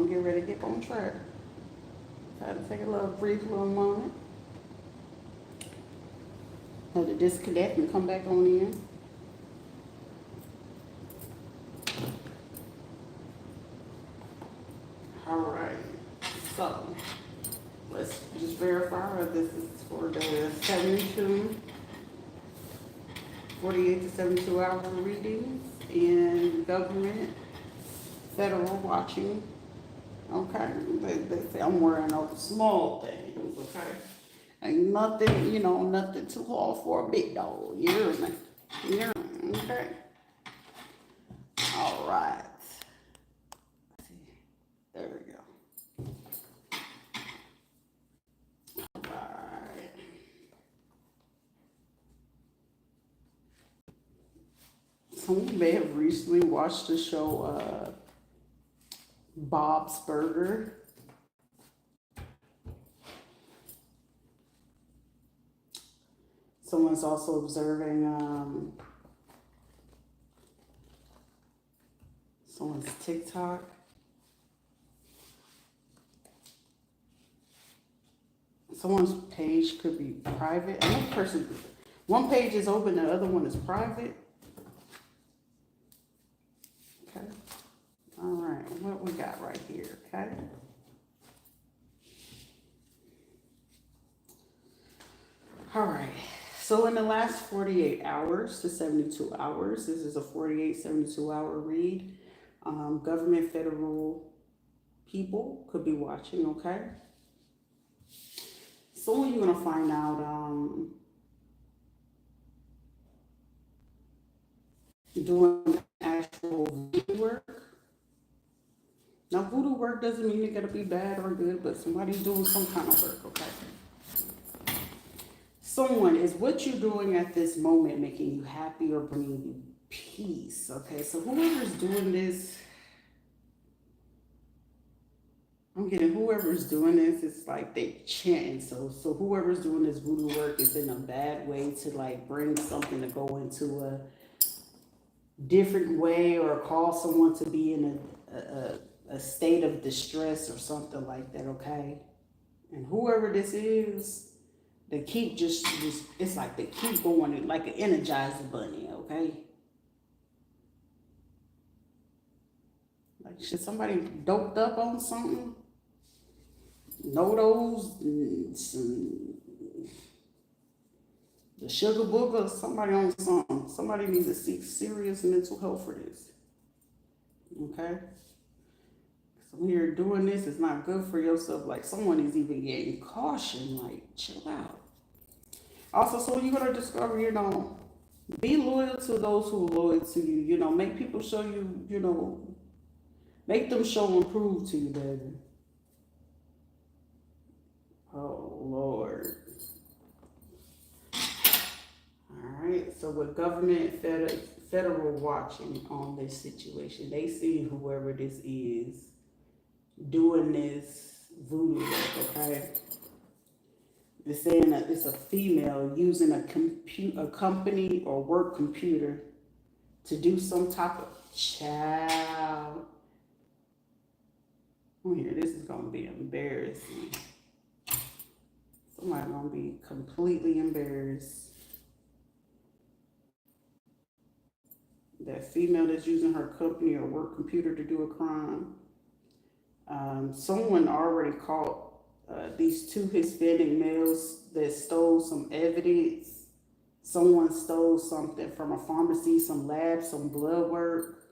gonna get ready to get on track. Try to take a little brief little moment. Had to disconnect and come back on in. All right. So let's just verify this is for the 48 to 72 hour readings in government, federal watching. Okay, they say I'm wearing those small things. Okay, ain't nothing, nothing too hard for a big dog. You hear me? Yeah. Okay. All right. There we go. All right. Someone may have recently watched the show Bob's Burger. Someone's also observing someone's TikTok. Someone's page could be private. Another person, one page is open, the other one is private. Okay. All right. What we got right here? Okay. All right. So in the last 48 hours to 72 hours, this is a 48, 72 hour read. Government, federal people could be watching, okay? So you're going to find out doing actual voodoo work. Now, voodoo work doesn't mean it got to be bad or good, but somebody's doing some kind of work, okay? Someone, is what you're doing at this moment making you happy or bringing you peace? Okay, so whoever's doing this, I'm getting whoever's doing this, it's like they chanting. So whoever's doing this voodoo work is in a bad way to like bring something to go into a different way or cause someone to be in a state of distress or something like that, okay? And whoever this is, they keep just it's like they keep going like an energizer bunny, okay? Like, should somebody doped up on something? Nodos, the sugar booger, somebody on something. Somebody needs to seek serious mental health for this, okay? So when you're doing this, it's not good for yourself. Like, someone is even getting caution, like, chill out. Also, so you're going to discover, be loyal to those who are loyal to you. Make people show you, make them show and prove to you, baby. Oh, Lord. All right. So with government, federal watching on this situation, they see whoever this is doing this voodoo work, okay? They're saying that it's a female using a company or work computer to do some type of child. Oh, here, this is gonna be embarrassing. Somebody's gonna be completely embarrassed. That female that's using her company or work computer to do a crime. Someone already caught these two Hispanic males that stole some evidence. Someone stole something from a pharmacy, some lab, some blood work.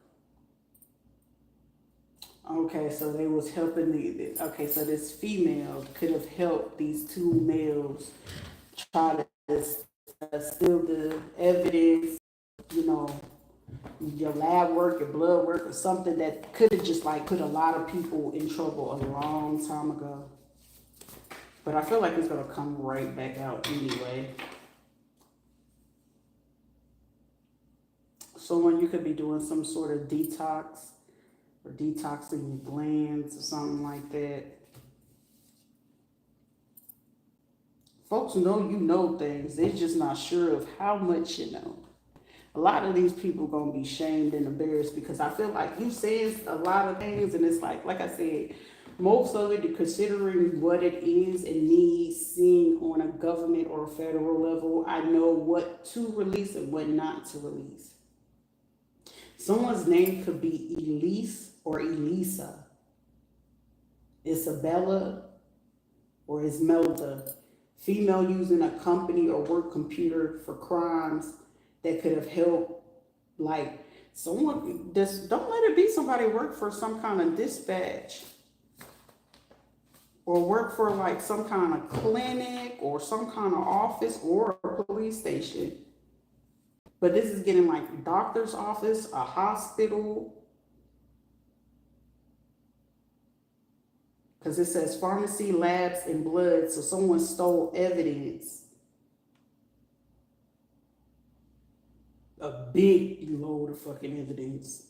Okay, so they was helping okay, so this female could have helped these two males try to steal the evidence, you know, your lab work, your blood work, or something that could have just like put a lot of people in trouble a long time ago. But I feel like it's gonna come right back out anyway. So when you could be doing some sort of detox or detoxing your glands or something like that. Folks know you know things. They're just not sure of how much you know. A lot of these people gonna be shamed and embarrassed because I feel like you says a lot of things and it's like I said, most of it, considering what it is and me seeing on a government or federal level, I know what to release and what not to release. Someone's name could be Elise or Elisa, Isabella or Ismelda, female using a company or work computer for crimes that could have helped, like someone, just don't let it be somebody work for some kind of dispatch or work for like some kind of clinic or some kind of office or a police station. But this is getting like doctor's office, a hospital, because it says pharmacy, labs, and blood. So someone stole evidence, a big load of fucking evidence.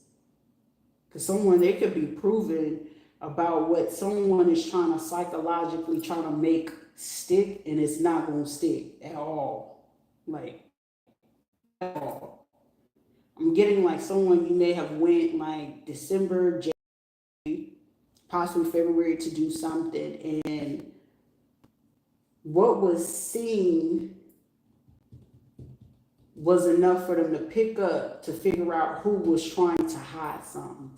Because it could be proven about what someone is trying to psychologically trying to make stick, and it's not going to stick at all. Like, at all. I'm getting like someone you may have went like December, January, possibly February to do something, and what was seen was enough for them to pick up to figure out who was trying to hide something.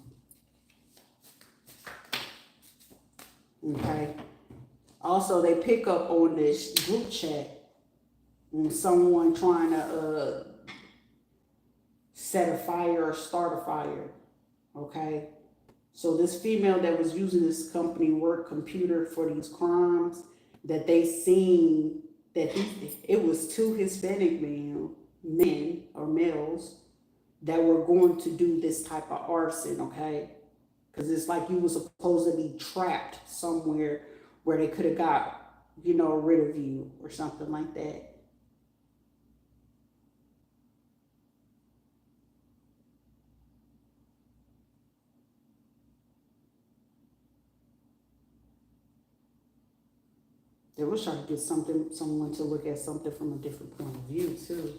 Okay. Also, they pick up on this group chat when someone trying to set a fire or start a fire. Okay. So this female that was using this company work computer for these crimes, that they seen that it was two Hispanic men or males that were going to do this type of arson, okay? Because it's like you were supposed to be trapped somewhere where they could have got, rid of you or something like that. They were trying to get someone to look at something from a different point of view too.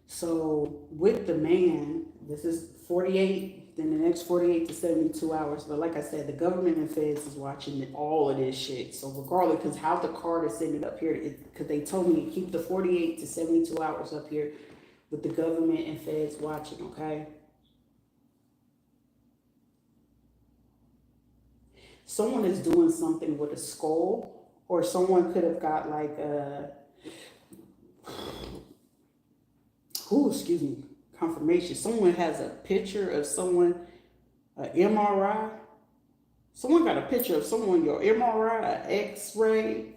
So with the man, this is 48, then the next 48 to 72 hours. But like I said, the government and feds is watching all of this shit. So regardless, because how the card is sending up here, because they told me to keep the 48 to 72 hours up here with the government and feds watching, okay? Someone is doing something with a skull, or someone could have got like confirmation. Someone has a picture of someone, an MRI. Someone got a picture of someone, your MRI, an X-ray.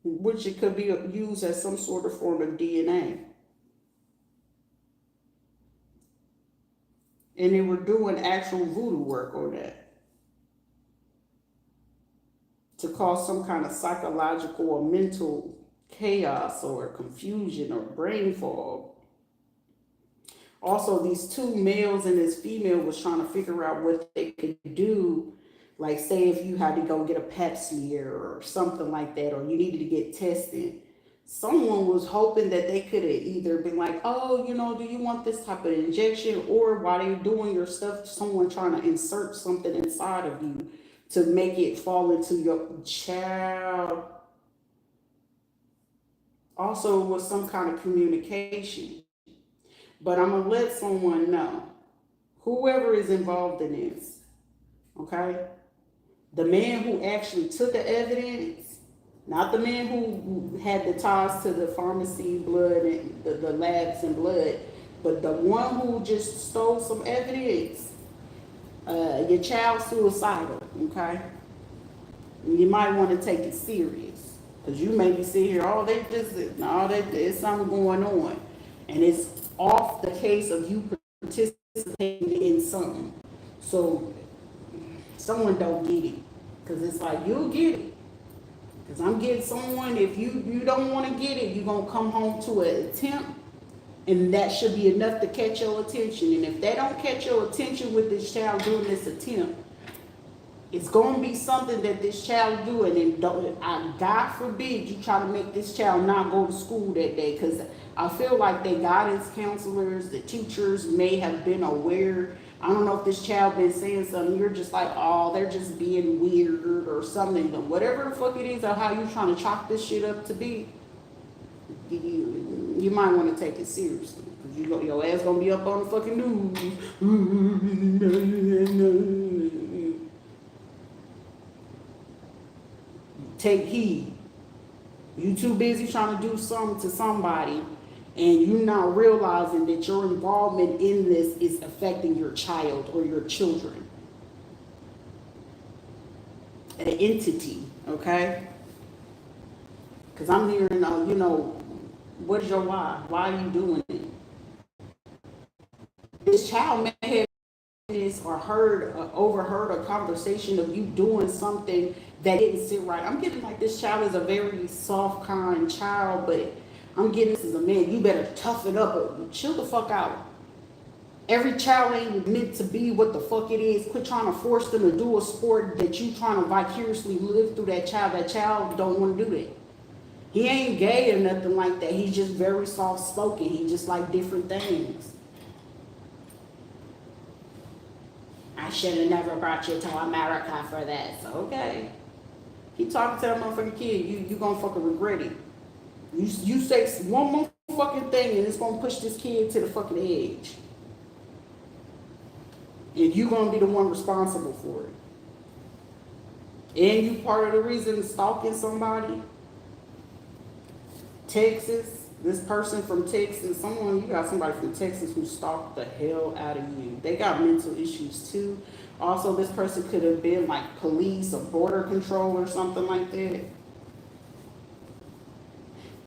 Which it could be used as some sort of form of DNA. And they were doing actual voodoo work on that to cause some kind of psychological or mental chaos or confusion or brain fog. Also, these two males and this female was trying to figure out what they could do. Like, say if you had to go get a pap smear or something like that, or you needed to get tested. Someone was hoping that they could have either been like, oh, do you want this type of injection? Or while they're doing your stuff, someone trying to insert something inside of you to make it fall into your child. Also, it was some kind of communication. But I'm going to let someone know, whoever is involved in this, okay? The man who actually took the evidence, not the man who had the ties to the pharmacy, blood, and the labs and blood, but the one who just stole some evidence, your child's suicidal, okay? You might want to take it serious, because you may be sitting here, there's something going on, and it's off the case of you participating in something. So someone don't get it, because it's like, you'll get it. Because I'm getting someone, if you don't want to get it, you're going to come home to an attempt, and that should be enough to catch your attention. And if they don't catch your attention with this child doing this attempt, it's going to be something that this child doing, and don't, God forbid you try to make this child not go to school that day, because I feel like the guidance counselors, the teachers may have been aware. I don't know if this child been saying something, you're just like, oh, they're just being weird or something. But whatever the fuck it is, or how you trying to chalk this shit up to be, you might want to take it seriously. Because your ass going to be up on the fucking news. Take heed. You too busy trying to do something to somebody, and you not realizing that your involvement in this is affecting your child or your children. An entity, okay? Because I'm hearing, what is your why? Why are you doing it? This child may have or overheard a conversation of you doing something that didn't sit right. I'm getting like this child is a very soft, kind child, but I'm getting this as a man. You better toughen up or chill the fuck out. Every child ain't meant to be what the fuck it is. Quit trying to force them to do a sport that you trying to vicariously live through that child. That child don't want to do that. He ain't gay or nothing like that. He's just very soft spoken. He just like different things. I should have never brought you to America for that. So, okay. Keep talking to that motherfucking kid. You gonna fucking regret it. You say one more fucking thing and it's gonna push this kid to the fucking edge. And you gonna be the one responsible for it. And you part of the reason stalking somebody. Texas. This person from Texas, you got somebody from Texas who stalked the hell out of you. They got mental issues too. Also, this person could have been like police or border control or something like that.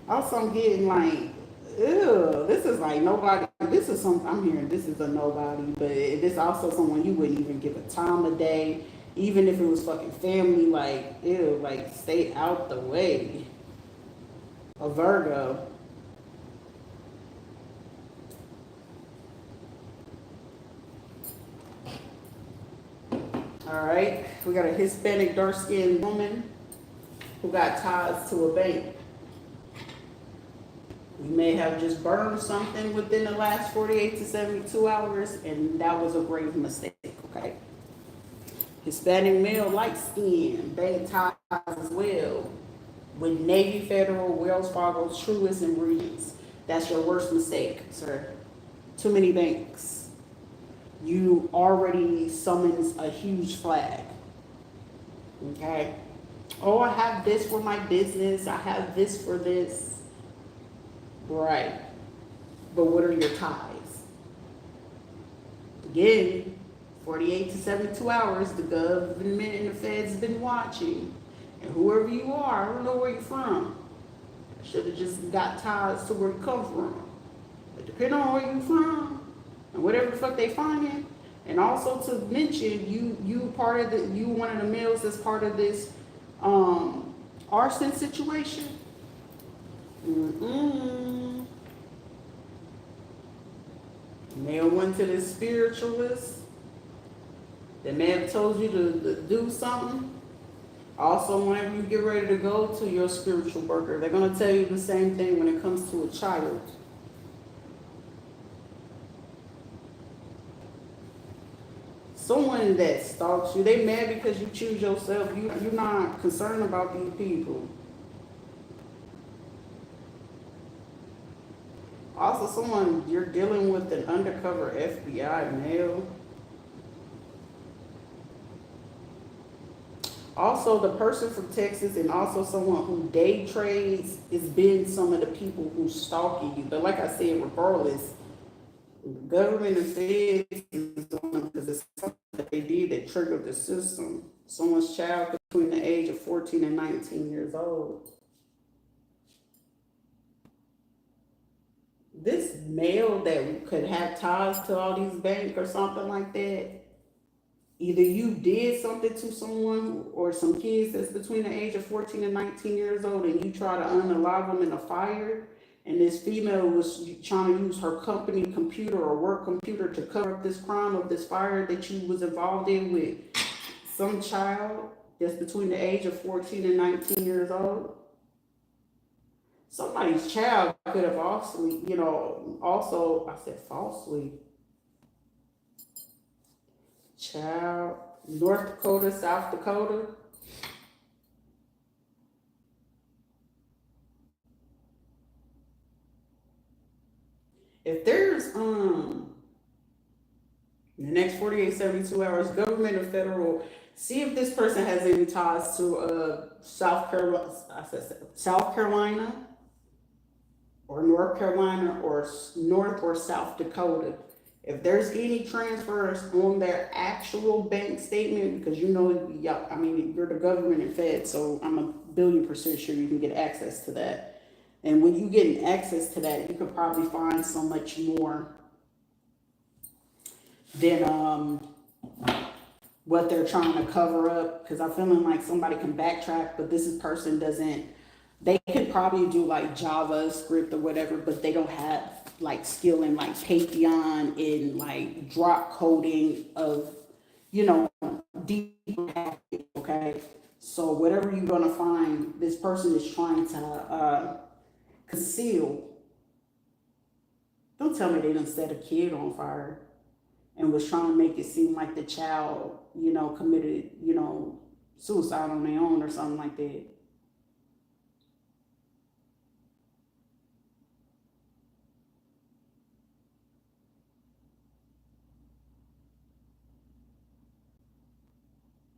Also, I'm getting like, ew, this is like nobody, this is something, I'm hearing this is a nobody, but this also someone you wouldn't even give a time of day, even if it was fucking family, like, ew, like stay out the way. A Virgo. All right, we got a Hispanic dark-skinned woman who got ties to a bank. You may have just burned something within the last 48 to 72 hours, and that was a grave mistake, okay? Hispanic male, light skin, bank ties as well, with Navy, Federal, Wells Fargo, Truist, and Regions. That's your worst mistake, sir. Too many banks. You already summons a huge flag. Okay? Oh, I have this for my business. I have this for this. Right. But what are your ties? Again, 48 to 72 hours, the government and the feds have been watching. And whoever you are, I don't know where you're from. Should have just got ties to where you come from. But depending on where you're from, and whatever the fuck they finding, and also to mention you part of you one of the males that's part of this arson situation. Male went to this spiritualist that may have told you to do something. Also, whenever you get ready to go to your spiritual worker, they're going to tell you the same thing when it comes to a child. Someone that stalks you, they mad because you choose yourself. You're not concerned about these people. Also, someone you're dealing with an undercover FBI male. Also, the person from Texas and also someone who day trades has been some of the people who stalking you. But like I said, regardless, the government and feds is on because it's something that they did that triggered the system. Someone's child between the age of 14 and 19 years old. This male that could have ties to all these banks or something like that, Either you did something to someone or some kids that's between the age of 14 and 19 years old, and you try to unalive them in a fire, and this female was trying to use her company computer or work computer to cover up this crime of this fire that you was involved in with some child that's between the age of 14 and 19 years old. Somebody's child could have also, I said falsely, child, North Dakota, South Dakota. If there's in the next 48, 72 hours, government or federal, see if this person has any ties to South Carolina or North Carolina or North or South Dakota. If there's any transfers on their actual bank statement, because yeah, I mean, you're the government and Fed, so I'm a billion% sure you can get access to that. And when you get access to that, you could probably find so much more than what they're trying to cover up. Because I'm feeling like somebody can backtrack, but person doesn't. They could probably do like JavaScript or whatever, but they don't have like skill in like Python in like drop coding of, deep hacking, okay? So whatever you're gonna find, this person is trying to conceal. Don't tell me they done set a kid on fire and was trying to make it seem like the child, committed, suicide on their own or something like that.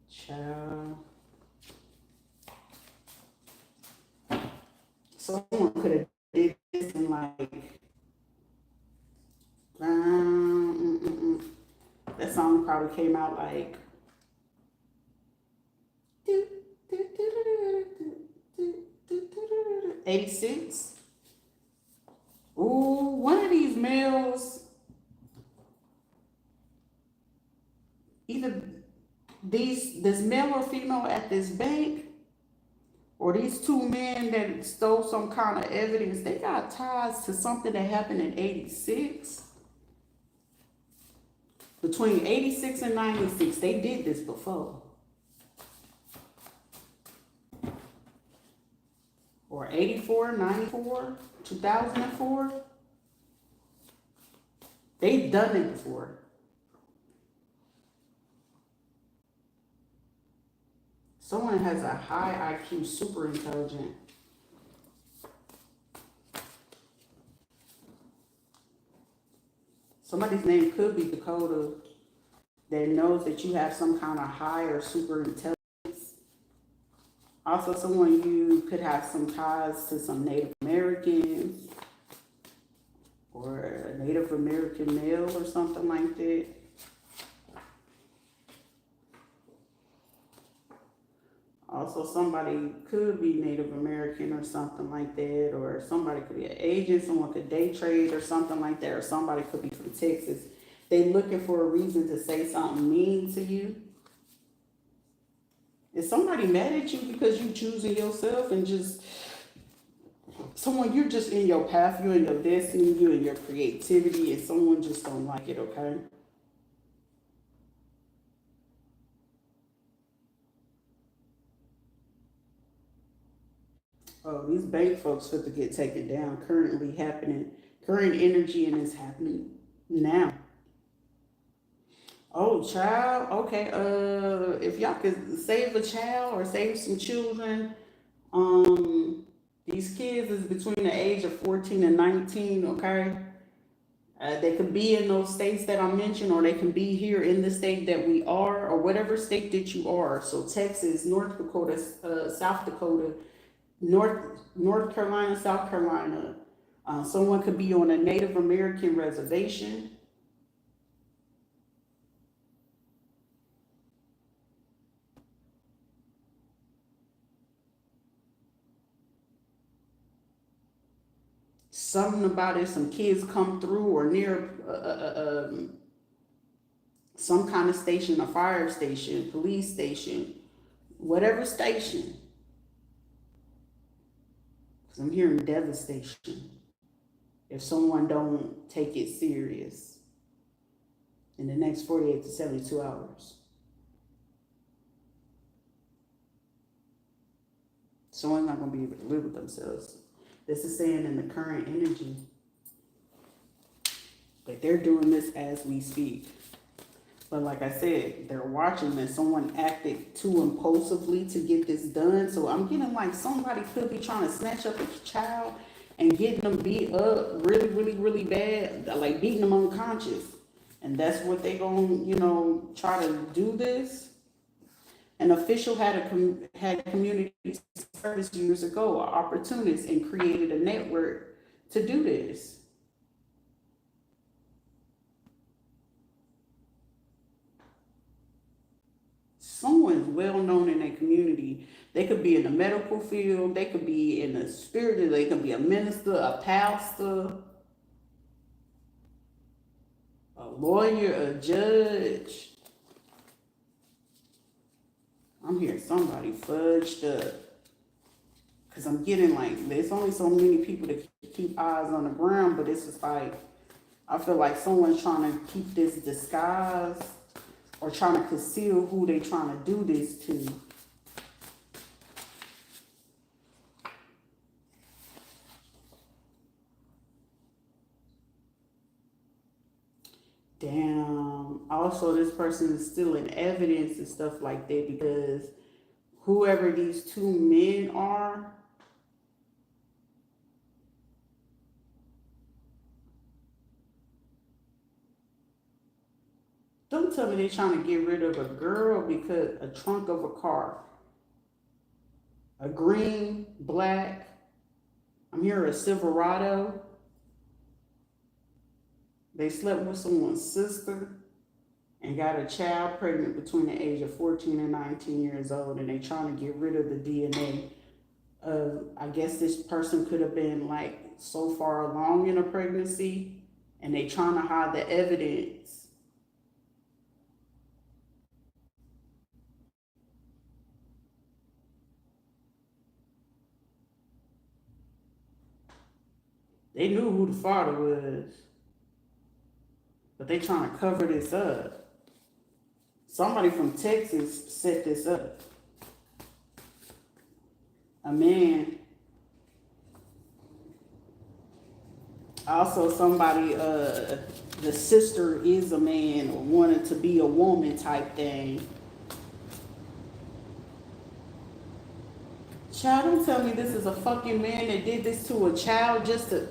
Child. Someone could have did this in like, that song probably came out like 86. Ooh, one of these males, either this male or female at this bank, or these two men that stole some kind of evidence, they got ties to something that happened in 86. Between 86 and 96, they did this before. Or 84, 94, 2004. They've done it before. Someone has a high IQ, super intelligent. Somebody's name could be Dakota, that knows that you have some kind of high or super intelligence. Also, someone you could have some ties to some Native Americans or a Native American male or something like that. Also, somebody could be Native American or something like that, or somebody could be an agent, someone could day trade or something like that, or somebody could be from Texas. They looking for a reason to say something mean to you. Is somebody mad at you because you choosing yourself and just someone you're just in your path, you're in your destiny, you're in your creativity, and someone just don't like it, okay? Oh, these bank folks fit to get taken down. Currently happening, current energy, and it's happening now. Oh, child. Okay. If y'all could save a child or save some children, um, these kids is between the age of 14 and 19. Okay. They could be in those states that I mentioned, or they can be here in the state that we are, or whatever state that you are. So Texas, North Dakota, South Dakota, North Carolina, South Carolina. Someone could be on a Native American reservation. Something about it, some kids come through or near some kind of station, a fire station, police station, whatever station. Because I'm hearing devastation if someone don't take it serious in the next 48 to 72 hours. Someone's not going to be able to live with themselves. This is saying in the current energy that they're doing this as we speak. But like I said, they're watching that someone acted too impulsively to get this done. So I'm getting like somebody could be trying to snatch up a child and getting them beat up really, really, really bad, like beating them unconscious. And that's what they're going to, you know, try to do this. An official had community service years ago, an opportunist, and created a network to do this. Someone's well known in their community. They could be in the medical field, they could be in the spirit, they could be a minister, a pastor, a lawyer, a judge. I'm hearing somebody fudged up. Because I'm getting like, there's only so many people that keep eyes on the ground, but it's just like, I feel like someone's trying to keep this disguise or trying to conceal who they trying to do this to. Damn. Also, this person is still in evidence and stuff like that because whoever these two men are, don't tell me they're trying to get rid of a girl because a trunk of a car. A green, black, I'm hearing a Silverado. They slept with someone's sister and got a child pregnant between the age of 14 and 19 years old, and they trying to get rid of the DNA of, I guess this person could have been like so far along in a pregnancy, and they trying to hide the evidence. They knew who the father was, but they trying to cover this up. Somebody from Texas set this up. A man. Also somebody, the sister is a man or wanted to be a woman type thing. Child, don't tell me this is a fucking man that did this to a child just to...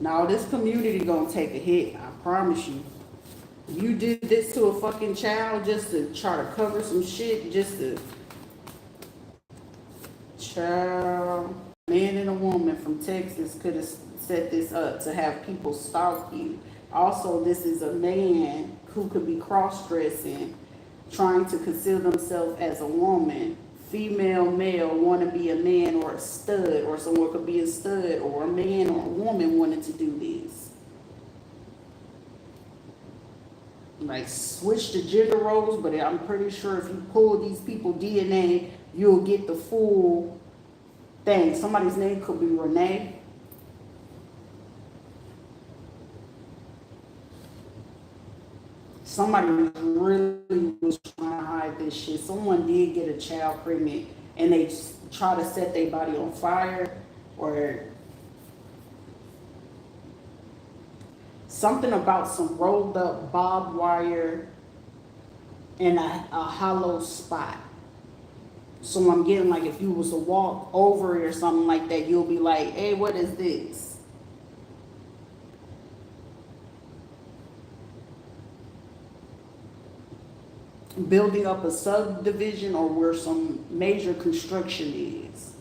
Now, this community gonna take a hit, I promise you. If you did this to a fucking child just to try to cover some shit, just to... Child, a man and a woman from Texas could have set this up to have people stalk you. Also, this is a man who could be cross-dressing, trying to conceal themselves as a woman. Female, male, want to be a man or a stud, or someone could be a stud, or a man or a woman wanted to do this. Like switch the gender roles, but I'm pretty sure if you pull these people DNA, you'll get the full thing. Somebody's name could be Renee. Somebody really was trying to hide this shit. Someone did get a child pregnant and they try to set their body on fire, or something about some rolled up barbed wire in a hollow spot. So I'm getting like if you was to walk over it or something like that, you'll be like, hey, what is this? Building up a subdivision or where some major construction is.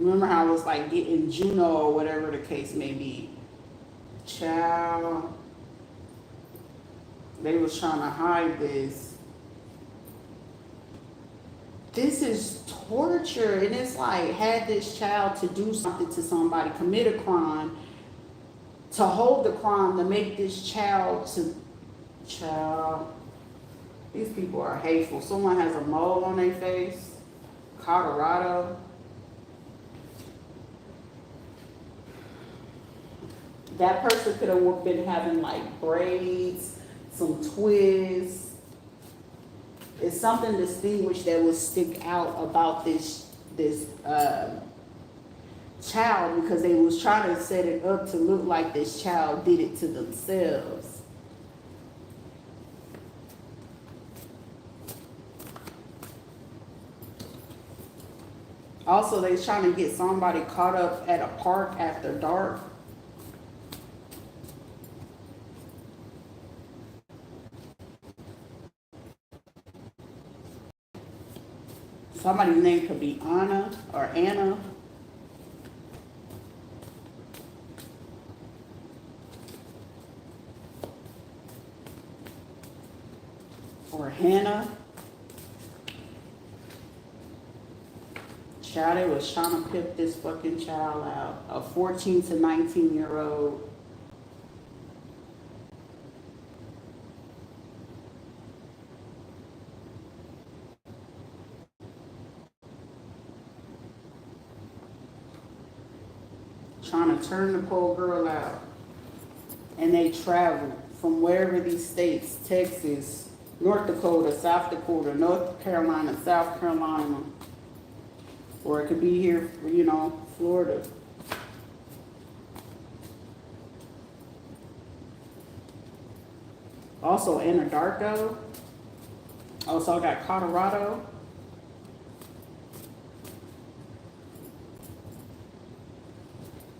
Remember how it was like getting Juno or whatever the case may be. Child, they was trying to hide this. This is torture, and it's like had this child to do something to somebody, commit a crime, to hold the crime, to make this child to child. These people are hateful. Someone has a mole on their face. Colorado. That person could have been having like braids, some twists. It's something distinguished that would stick out about this child, because they was trying to set it up to look like this child did it to themselves. Also, they was trying to get somebody caught up at a park after dark. Somebody's name could be Anna or Anna. Or Hannah. Child, they was trying to pimp this fucking child out. A 14 to 19-year-old. Trying to turn the poor girl out. And they traveled from wherever these states, Texas, North Dakota, South Dakota, North Carolina, South Carolina, or it could be here, you know, Florida. Also Anadarko. Also I got Colorado.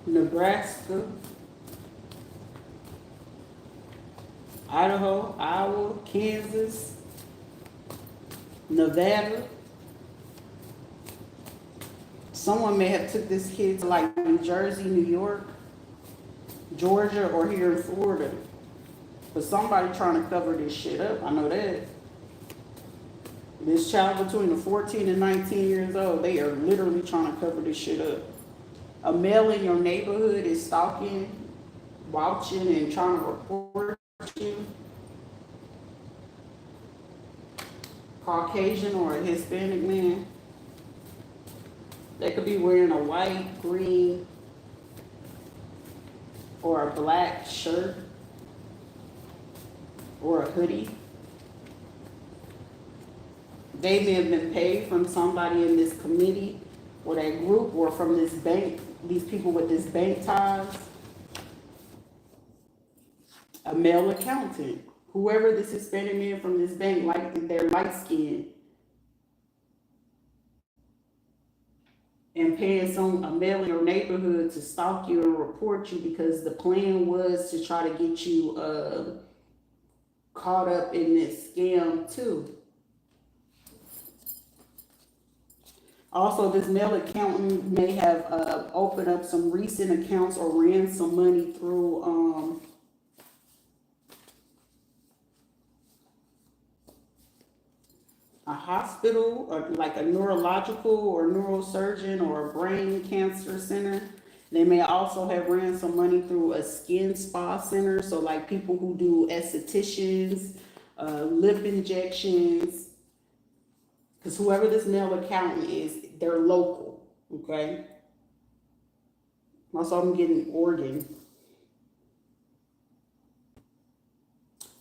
Nebraska, Idaho, Iowa, Kansas, Nevada. Someone may have took this kid to like New Jersey, New York, Georgia, or here in Florida. But somebody trying to cover this shit up. I know that. This child between the 14 and 19 years old, they are literally trying to cover this shit up. A male in your neighborhood is stalking, watching, and trying to report you. Caucasian or a Hispanic man. They could be wearing a white, green, or a black shirt, or a hoodie. They may have been paid from somebody in this committee or that group, or from this bank, these people with this bank ties. A male accountant. Whoever this Hispanic man from this bank, like they're light skinned. And paying a male in your neighborhood to stalk you and report you, because the plan was to try to get you caught up in this scam too. Also, this male accountant may have opened up some recent accounts or ran some money through a hospital, or like a neurological or neurosurgeon or a brain cancer center. They may also have ran some money through a skin spa center. So like people who do estheticians, lip injections, because whoever this male accountant is, they're local, okay? Also, I'm getting Oregon.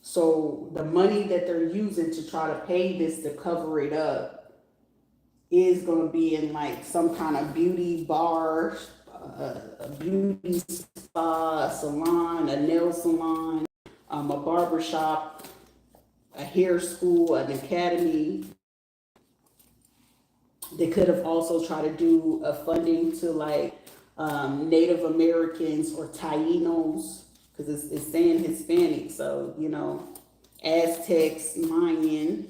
So the money that they're using to try to pay this to cover it up is going to be in like some kind of beauty bar, a beauty spa, a salon, a nail salon, a barber shop, a hair school, an academy. They could have also tried to do a funding to like Native Americans or Tainos, because it's saying Hispanic, so you know, Aztecs, Mayan,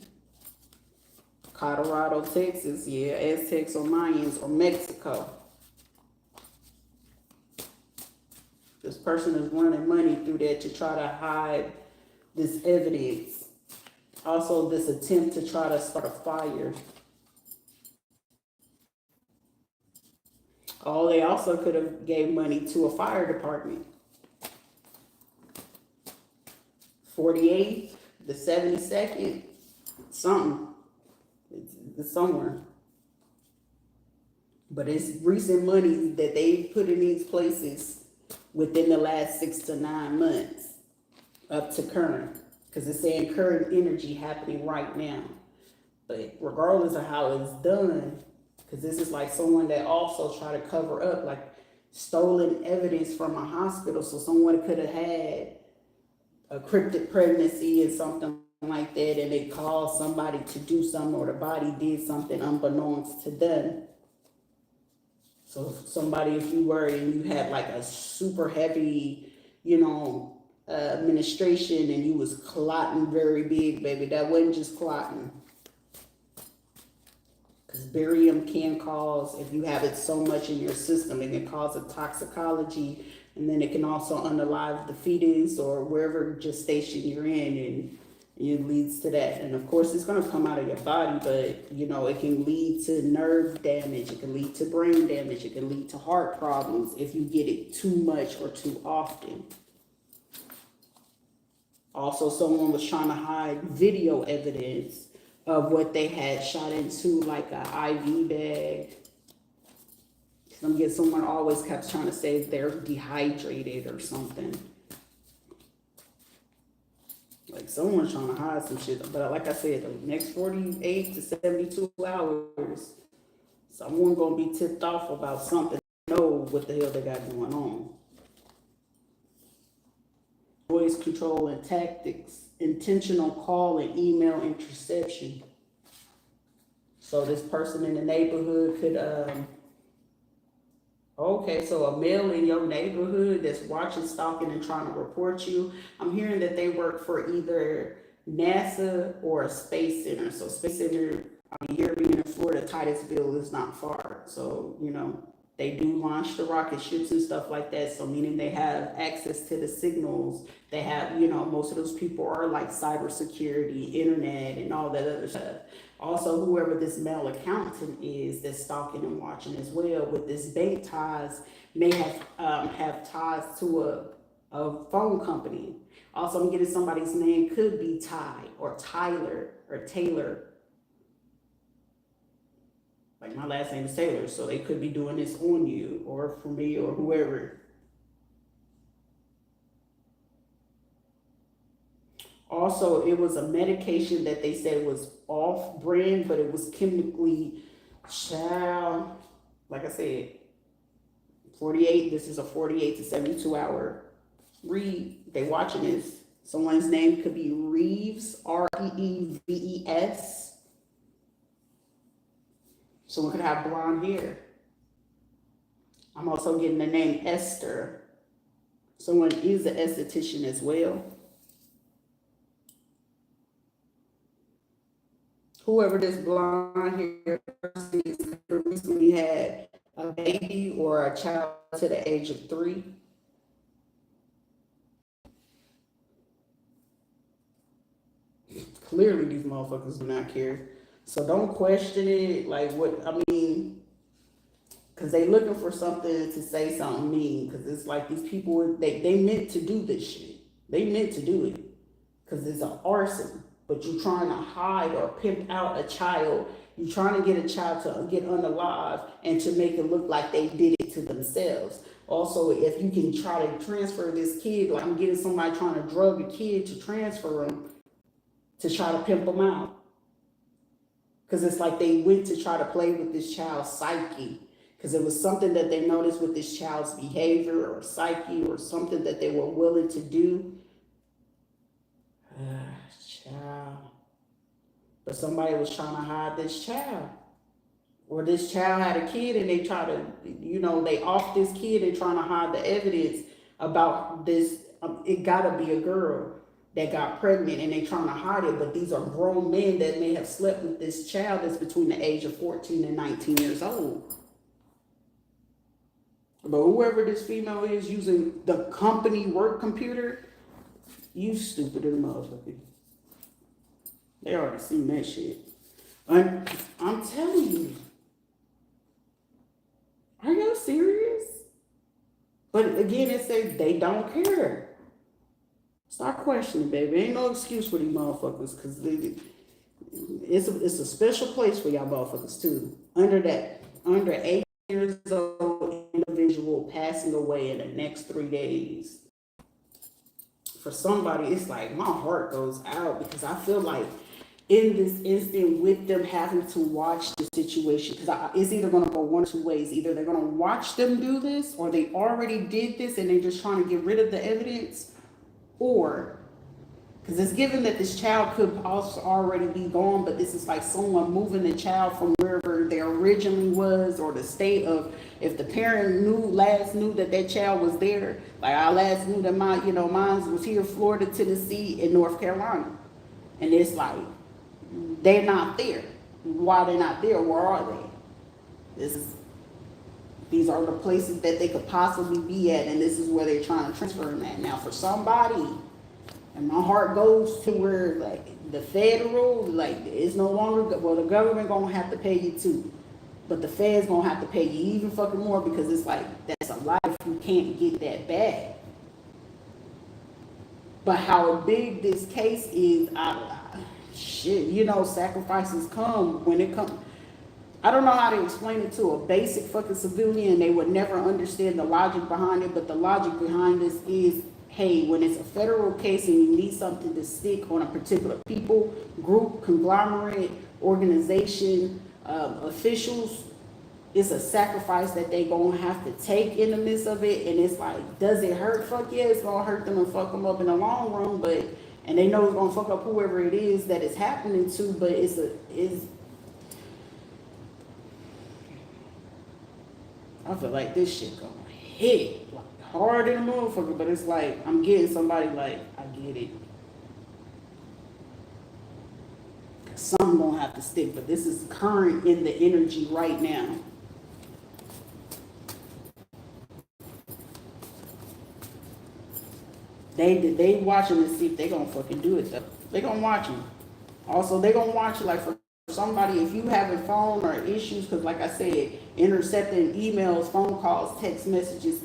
Colorado, Texas, yeah, Aztecs or Mayans, or Mexico. person is running money through that to try to hide this evidence. Also, this attempt to try to start a fire. Oh, they also could have gave money to a fire department. 48th, the 72nd, something. It's somewhere. But it's recent money that they put in these places within the last 6 to 9 months up to current. Because it's saying current energy happening right now. But regardless of how it's done, because this is like someone that also tried to cover up like stolen evidence from a hospital. So someone could have had a cryptic pregnancy and something like that, and they called somebody to do something, or the body did something unbeknownst to them. So somebody, if you were and you had like a super heavy, administration, and you was clotting very big, baby, that wasn't just clotting. Because barium can cause, if you have it so much in your system, it can cause a toxicology, and then it can also unalive the fetus or wherever gestation you're in, and it leads to that. And of course, it's going to come out of your body, but it can lead to nerve damage, it can lead to brain damage, it can lead to heart problems if you get it too much or too often. Also, someone was trying to hide video evidence of what they had shot into, like an IV bag. I'm getting someone always kept trying to say they're dehydrated or something. Like someone's trying to hide some shit. But like I said, the next 48 to 72 hours, someone gonna be tipped off about something. Know what the hell they got going on. Voice control and tactics, intentional call and email interception. So this person in the neighborhood could, okay, so a male in your neighborhood that's watching, stalking, and trying to report you. I'm hearing that they work for either NASA or a space center. So space center, here being in Florida, Titusville is not far. So, they do launch the rocket ships and stuff like that. So meaning they have access to the signals. They have, most of those people are like cybersecurity, internet, and all that other stuff. Also, whoever this male accountant is that's stalking and watching as well with this bank ties may have ties to a phone company. Also, I'm getting somebody's name could be Ty or Tyler or Taylor. Like my last name is Taylor, so they could be doing this on you or for me or whoever. Also, it was a medication that they said was off brand, but it was chemically, like I said, 48, this is a 48 to 72 hour read. They watching this. Someone's name could be Reeves, Reeves. Someone could have blonde hair. I'm also getting the name Esther. Someone is an esthetician as well. Whoever this blonde hair person is recently had a baby or a child to the age of 3. Clearly, these motherfuckers do not care. So don't question it. Like because they looking for something to say something mean. Because it's like these people, they meant to do this shit. They meant to do it. Because it's an arson. But you're trying to hide or pimp out a child. You're trying to get a child to get unalive and to make it look like they did it to themselves. Also, if you can try to transfer this kid, like I'm getting somebody trying to drug a kid to transfer him to try to pimp them out. Because it's like they went to try to play with this child's psyche. Because it was something that they noticed with this child's behavior or psyche or something that they were willing to do. Child. But somebody was trying to hide this child. Or this child had a kid and they try to, they off this kid and trying to hide the evidence about this. It gotta be a girl that got pregnant and they trying to hide it, but these are grown men that may have slept with this child that's between the age of 14 and 19 years old. But whoever this female is using the company work computer, you stupid as a motherfucker. They already seen that shit. I'm telling you. Are y'all serious? But again, it says they don't care. Start questioning, baby. Ain't no excuse for these motherfuckers, because it's a special place for y'all motherfuckers too. Under 8 years old individual passing away in the next 3 days. For somebody, it's like my heart goes out, because I feel like in this instant, with them having to watch the situation, because it's either going to go one or two ways. Either they're going to watch them do this, or they already did this and they're just trying to get rid of the evidence, or because it's given that this child could also already be gone, but this is like someone moving the child from wherever they originally was, or the state of, if the parent last knew that that child was there. Like I last knew that mine was here, Florida, Tennessee, and North Carolina. And it's like, they're not there. Why they're not there? Where are they? These are the places that they could possibly be at, and this is where they're trying to transfer them at. Now, for somebody, and my heart goes to where, like, the federal, like, it's no longer, well, the government gonna have to pay you too, but the feds gonna have to pay you even fucking more, because it's like, that's a lot if you can't get that back. But how big this case is, sacrifices come when it comes. I don't know how to explain it to a basic fucking civilian. They would never understand the logic behind it, but the logic behind this is, hey, when it's a federal case and you need something to stick on a particular people, group, conglomerate, organization, officials, it's a sacrifice that they gonna have to take in the midst of it. And it's like, does it hurt? Fuck yeah, it's gonna hurt them and fuck them up in the long run, and they know it's gonna fuck up whoever it is that it's happening to, but I feel like this shit gonna hit like hard in the motherfucker, but it's like, I'm getting somebody like, I get it. Something gonna have to stick, but this is current in the energy right now. They watching to see if they gonna fucking do it though. They gonna watch them. Also, they gonna watch, like, for somebody, if you having phone or issues, because like I said, intercepting emails, phone calls, text messages,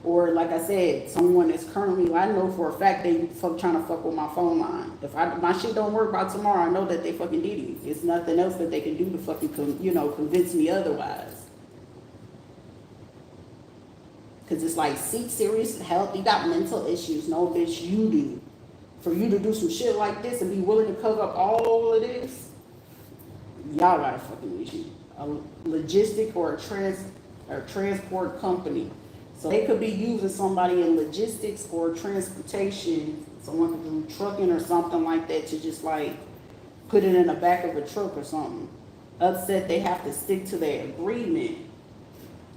or like I said, someone that's currently, I know for a fact they trying to fuck with my phone line. If my shit don't work by tomorrow, I know that they fucking did it. It's nothing else that they can do to fucking convince me otherwise. Because it's like, seek serious help. You got mental issues. No, bitch, you do. For you to do some shit like this and be willing to cover up all of this, y'all got a fucking issue. A logistic or a transport company. So they could be using somebody in logistics or transportation. Someone could do trucking or something like that, to just like put it in the back of a truck or something. Upset they have to stick to their agreement.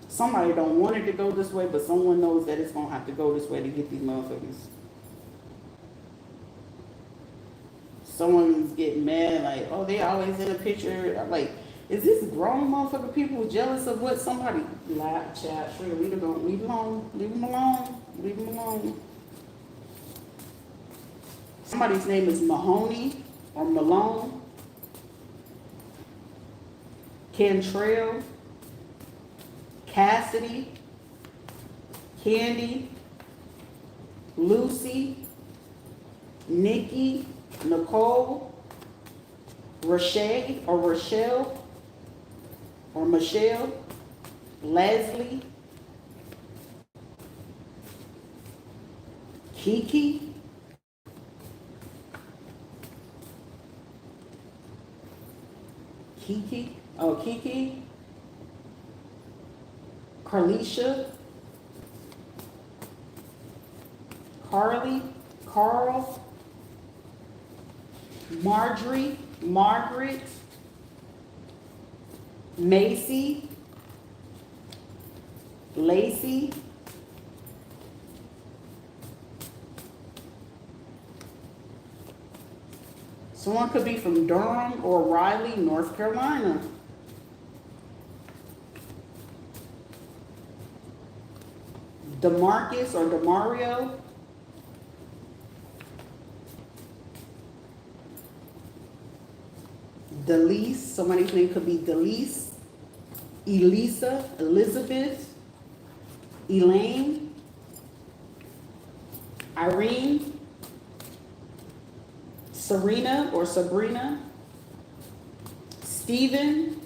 Somebody don't want it to go this way, but someone knows that it's gonna have to go this way to get these motherfuckers. Someone's getting mad, like, oh, they always in a picture. I'm like, is this grown motherfucking people jealous of what somebody lied, chat? Sure, leave them alone, leave them alone, leave them alone, leave them alone. Somebody's name is Mahoney or Malone, Cantrell, Cassidy, Candy, Lucy, Nikki, Nicole, Rochelle, Michelle, Leslie, Kiki, Carlisha, Carly, Carl, Marjorie, Margaret, Macy, Lacey, someone could be from Durham or Raleigh, North Carolina. DeMarcus or DeMario. Delise, somebody's name could be Delise. Elisa, Elizabeth, Elaine, Irene, Serena or Sabrina, Stephen,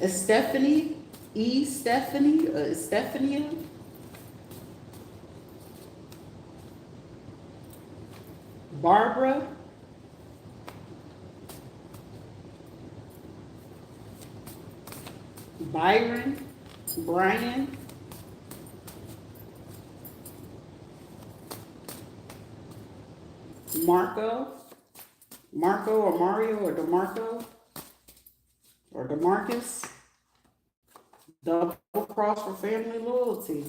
Stephanie, Stephanie, Stephania, Barbara, Byron, Brian, Marco, Marco or Mario or DeMarco or DeMarcus. Double cross for family loyalty.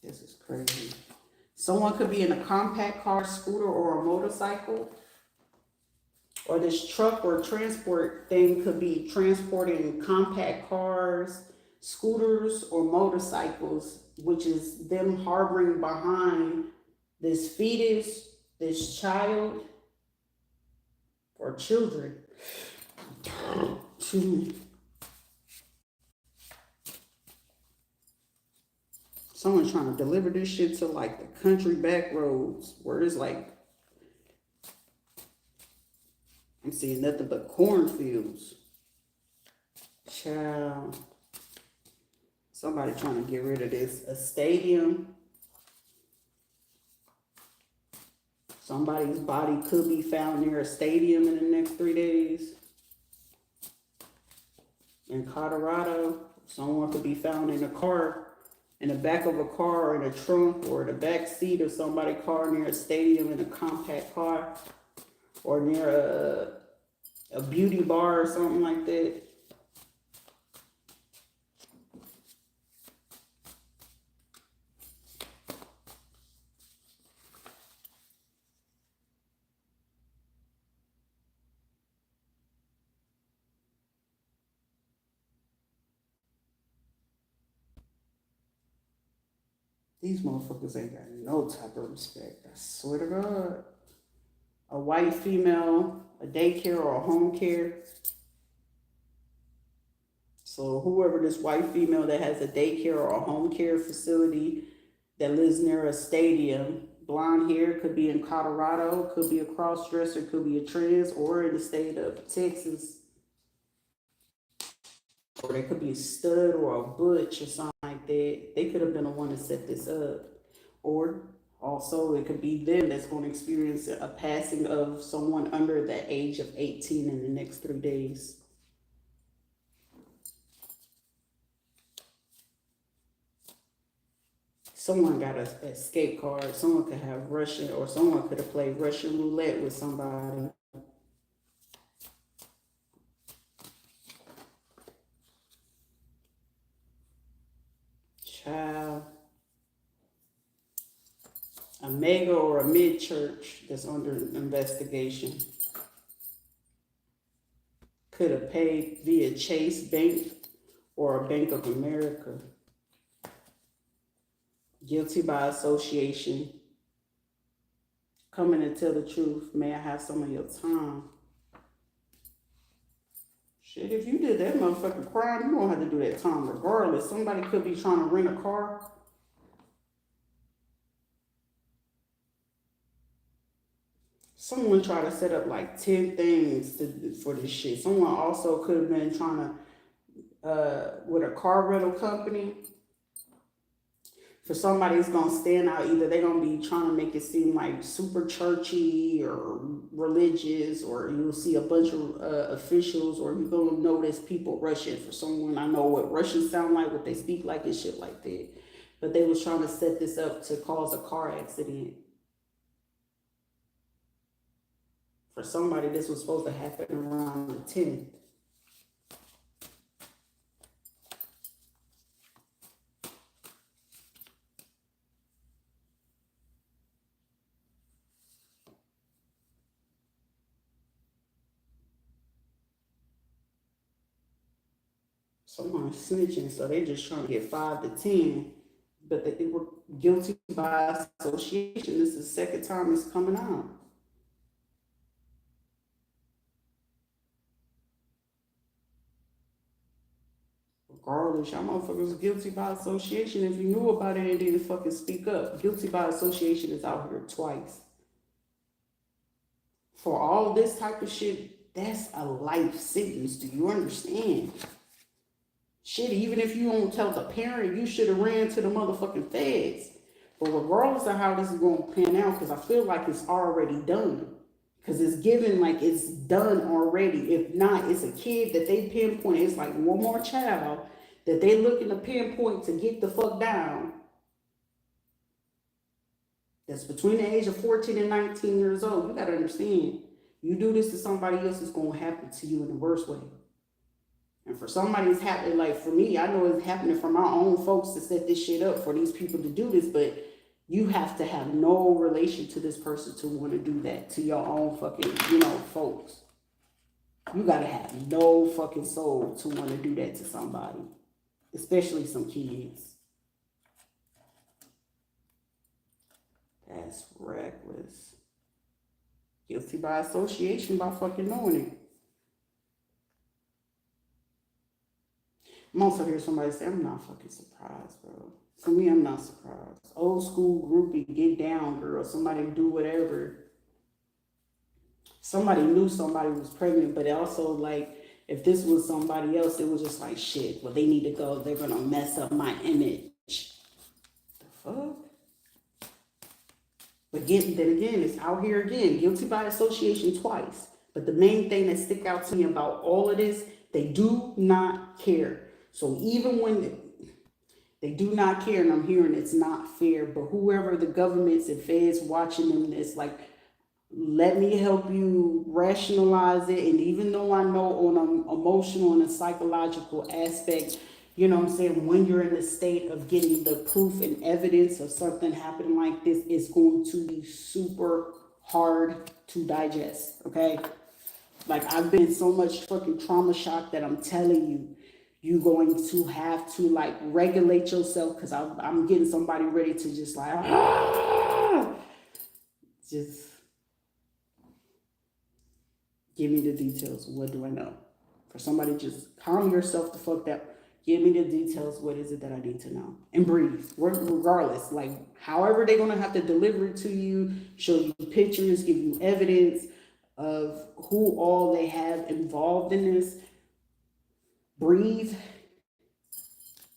This is crazy. Someone could be in a compact car, scooter, or a motorcycle. Or this truck or transport thing could be transporting compact cars, scooters, or motorcycles, which is them harboring behind this fetus, this child, or children. Someone's trying to deliver this shit to like the country back roads where it's like, I'm seeing nothing but cornfields. Child. Somebody trying to get rid of this. A stadium. Somebody's body could be found near a stadium in the next 3 days. In Colorado, someone could be found in a car, in the back of a car, or in a trunk, or the back seat of somebody's car near a stadium in a compact car, or near a beauty bar or something like that. These motherfuckers ain't got no type of respect. I swear to God. A white female, a daycare or a home care. So whoever this white female that has a daycare or a home care facility that lives near a stadium, blonde hair, could be in Colorado, could be a cross-dresser, could be a trans, or in the state of Texas. Or they could be a stud or a butch or something like that. They could have been the one to set this up. Or also it could be them that's going to experience a passing of someone under the age of 18 in the next 3 days. Someone got an escape card. Someone could have Russian, or someone could have played Russian roulette with somebody. Child. A mega or a mid church that's under investigation. Could have paid via Chase Bank or a Bank of America. Guilty by association. Coming to tell the truth. May I have some of your time? Shit, if you did that motherfucking crime, you won't have to do that time regardless. Somebody could be trying to rent a car. Someone tried to set up like 10 things for this shit. Someone also could have been trying to, with a car rental company. For somebody who's going to stand out, either they're going to be trying to make it seem like super churchy or religious, or you'll see a bunch of officials, or you're going to notice people Russian. For someone, I know what Russians sound like, what they speak like, and shit like that. But they was trying to set this up to cause a car accident. For somebody, this was supposed to happen around the 10th. Someone's snitching, so they just trying to get 5 to 10. But they were guilty by association. This is the second time it's coming out. Regardless, y'all motherfuckers guilty by association. If you knew about it and didn't fucking speak up, guilty by association is out here twice. For all this type of shit, that's a life sentence. Do you understand? Shit, even if you don't tell the parent, you should have ran to the motherfucking feds. But regardless of how this is going to pan out, because I feel like it's already done. Because it's given like it's done already. If not, it's a kid that they pinpoint. It's like one more child that they looking to pinpoint to get the fuck down. That's between the age of 14 and 19 years old. You got to understand. You do this to somebody else, it's going to happen to you in the worst way. And for somebody, it's happening, like for me, I know it's happening for my own folks to set this shit up for these people to do this, but you have to have no relation to this person to want to do that to your own fucking, folks. You got to have no fucking soul to want to do that to somebody, especially some kids. That's reckless. Guilty by association by fucking knowing it. I'm also hear somebody say, I'm not fucking surprised, bro. For me, I'm not surprised. Old school groupie, get down, girl. Somebody do whatever. Somebody knew somebody was pregnant, but also, like, if this was somebody else, it was just like, shit, well, they need to go. They're going to mess up my image. The fuck? But then again, it's out here again. Guilty by association twice. But the main thing that stick out to me about all of this, they do not care. So even when they do not care, and I'm hearing it's not fair, but whoever the governments and feds watching them, it's like, let me help you rationalize it. And even though I know on an emotional and a psychological aspect, you know what I'm saying, when you're in the state of getting the proof and evidence of something happening like this, it's going to be super hard to digest, okay? Like, I've been so much fucking trauma shock that I'm telling you, you're going to have to, like, regulate yourself, because I'm getting somebody ready to just, like, just give me the details. What do I know? For somebody, just calm yourself the fuck down. Give me the details. What is it that I need to know? And breathe, regardless. Like, however they're going to have to deliver it to you, show you pictures, give you evidence of who all they have involved in this. Breathe.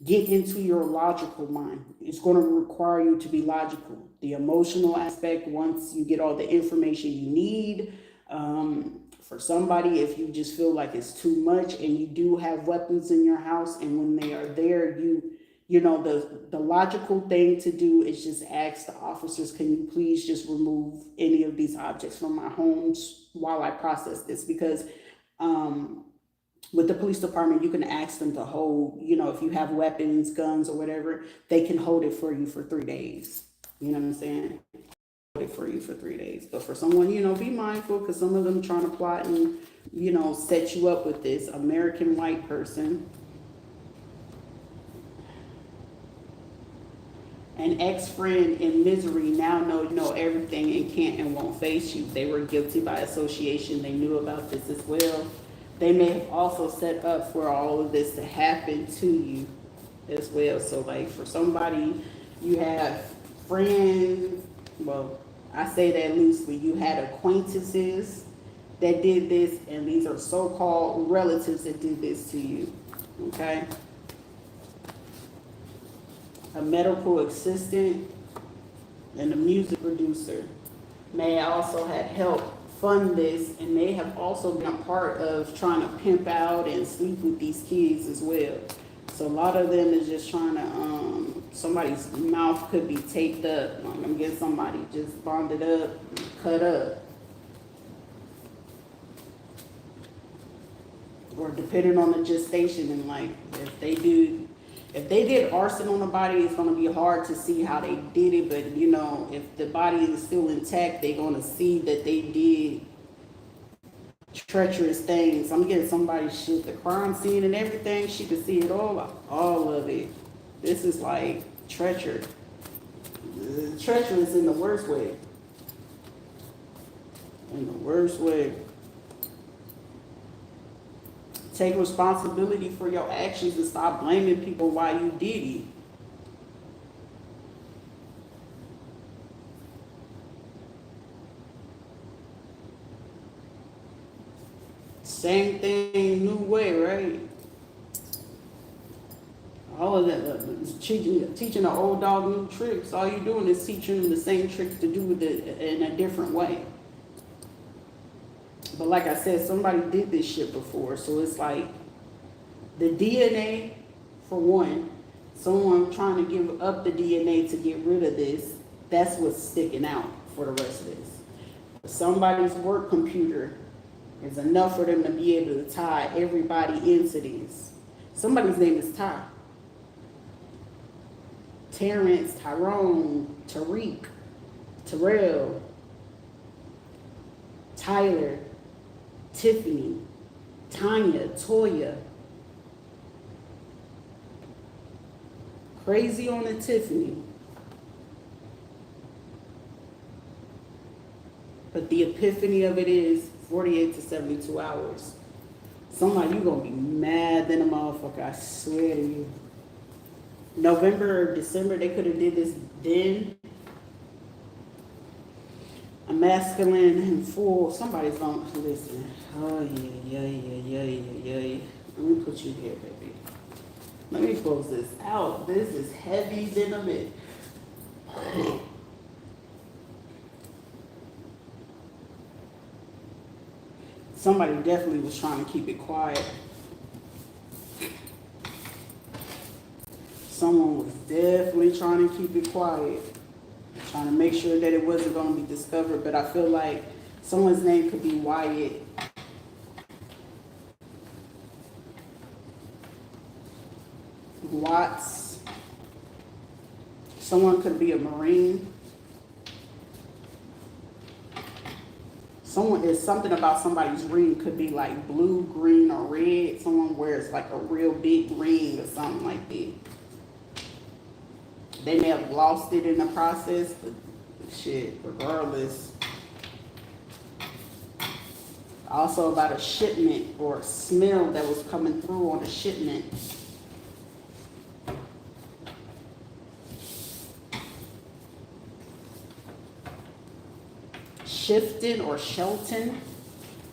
Get into your logical mind. It's going to require you to be logical. The emotional aspect, once you get all the information you need. For somebody, if you just feel like it's too much and you do have weapons in your house, and when they are there, you know, the logical thing to do is just ask the officers, can you please just remove any of these objects from my homes while I process this? Because with the police department, you can ask them to hold, you know, if you have weapons, guns, or whatever, they can hold it for you for 3 days. You know what I'm saying? Hold it for you for 3 days. But for someone, you know, be mindful, because some of them trying to plot and, you know, set you up with this American white person. An ex-friend in misery now know everything and can't and won't face you. They were guilty by association. They knew about this as well. They may have also set up for all of this to happen to you as well. So, like, for somebody, you have friends, well, I say that loosely, you had acquaintances that did this, and these are so-called relatives that did this to you, okay? A medical assistant and a music producer may also have helped fund this, and may have also been a part of trying to pimp out and sleep with these kids as well. So a lot of them is just trying to, somebody's mouth could be taped up. Like, I'm getting somebody just bonded up, cut up. Or depending on the gestation, and like, if they did arson on the body, it's going to be hard to see how they did it. But, you know, if the body is still intact, they're going to see that they did treacherous things. I'm getting somebody's shit, the crime scene and everything. She could see it all of it. This is like treacherous. Treacherous in the worst way. In the worst way. Take responsibility for your actions and stop blaming people why you did it. Same thing, new way, right? All of that, teaching an old dog new tricks. All you're doing is teaching them the same tricks to do it in a different way. But like I said, somebody did this shit before. So it's like the DNA, for one, someone trying to give up the DNA to get rid of this, that's what's sticking out for the rest of this. Somebody's work computer is enough for them to be able to tie everybody into this. Somebody's name is Ty. Terrence, Tyrone, Tariq, Terrell, Tyler, Tiffany, Tanya, Toya. Crazy on the Tiffany. But the epiphany of it is 48 to 72 hours. Somebody, you're going to be mad than a motherfucker, I swear to you. November or December, they could have did this then. A masculine and full, somebody's going to listen. Oh, yeah. Let me put you here, baby. Let me close this out. This is heavy than a bit. Somebody definitely was trying to keep it quiet. Someone was definitely trying to keep it quiet. Trying to make sure that it wasn't going to be discovered. But I feel like someone's name could be Wyatt. Watts. Someone could be a Marine. Someone is something about somebody's ring could be like blue, green, or red. Someone wears like a real big ring or something like that. They may have lost it in the process, but shit, regardless. Also about a shipment or a smell that was coming through on a shipment. Shifton or Shelton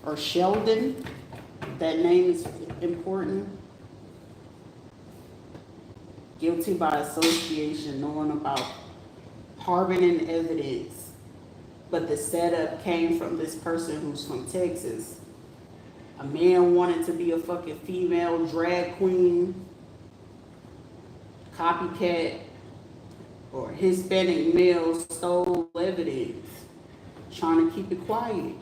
or Sheldon. That name is important. Guilty by association, knowing about harboring evidence. But the setup came from this person who's from Texas. A man wanted to be a fucking female drag queen, copycat, or Hispanic male stole evidence. Trying to keep it quiet.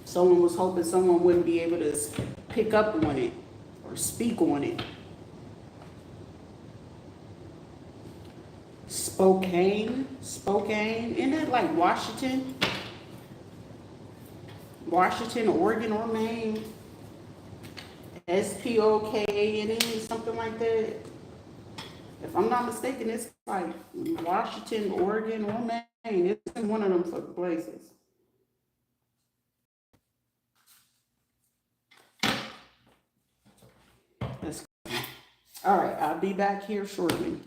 Someone was hoping someone wouldn't be able to pick up on it or speak on it. Spokane, isn't that like Washington? Washington, Oregon, or Maine? Spokane, something like that. If I'm not mistaken, it's like Washington, Oregon, or Maine. It's in one of them fucking places. That's all right. I'll be back here shortly.